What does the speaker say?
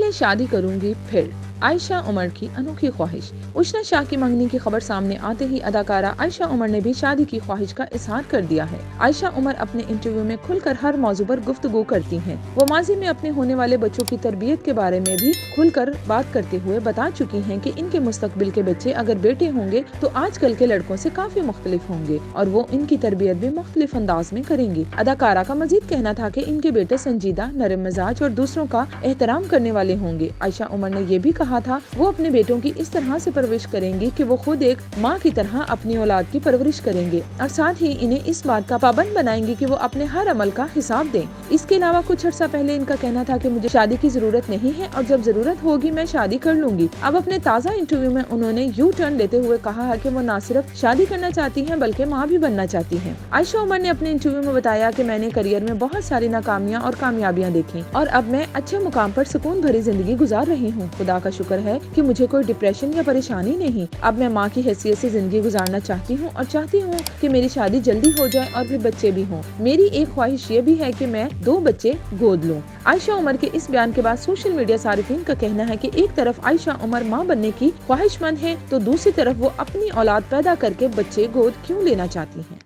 मैं शादी करूंगी फिर, आयशा उमर की अनोखी ख्वाहिश। उशना शाह की मंगनी की खबर सामने आते ही अदाकारा आयशा उमर ने भी शादी की ख्वाहिश का इजहार कर दिया है। आयशा उमर अपने इंटरव्यू में खुलकर हर मौजू पर गुफ्तगू करती हैं। वो माजी में अपने होने वाले बच्चों की तरबियत के बारे में भी खुलकर बात करते हुए बता चुकी हैं कि इनके मुस्तकबिल के बच्चे अगर बेटे होंगे तो आजकल के लड़कों से काफी मुख्तलिफ होंगे और वो इनकी तरबियत भी मुख्तलिफ अंदाज में करेंगी। अदाकारा का मजीद कहना था कि इनके बेटे संजीदा, नरम मिजाज और दूसरों का एहतराम करने वाले होंगे। आयशा उमर ने ये भी कहा था वो अपने बेटों की इस तरह से परवरिश करेंगी कि वो खुद एक माँ की तरह अपनी औलाद की परवरिश करेंगे और साथ ही इन्हें इस बात का पाबंद बनाएंगी कि वो अपने हर अमल का हिसाब दें। इसके अलावा कुछ अर्सा पहले इनका कहना था कि मुझे शादी की जरूरत नहीं है और जब जरूरत होगी मैं शादी कर लूंगी। अब अपने ताज़ा इंटरव्यू में उन्होंने यू टर्न लेते हुए कहा है कि वो न सिर्फ शादी करना चाहती हैं बल्कि माँ भी बनना चाहती हैं। आयशा उमर ने अपने इंटरव्यू में बताया कि मैंने करियर में बहुत सारी नाकामियां और कामयाबियां देखी और अब मैं अच्छे मुकाम पर सुकून भरी जिंदगी गुजार रही हूँ। खुदा का शुक्र है कि मुझे कोई डिप्रेशन या परेशानी नहीं। अब मैं माँ की हैसियत से जिंदगी गुजारना चाहती हूँ और चाहती हूँ कि मेरी शादी जल्दी हो जाए और फिर बच्चे भी हों। मेरी एक ख्वाहिश ये भी है कि मैं 2 बच्चे गोद लूँ। आयशा उमर के इस बयान के बाद सोशल मीडिया सारिफीन का कहना है कि एक तरफ आयशा उमर माँ बनने की ख्वाहिशमंद है तो दूसरी तरफ वो अपनी औलाद पैदा करके बच्चे गोद क्यों लेना चाहती हैं।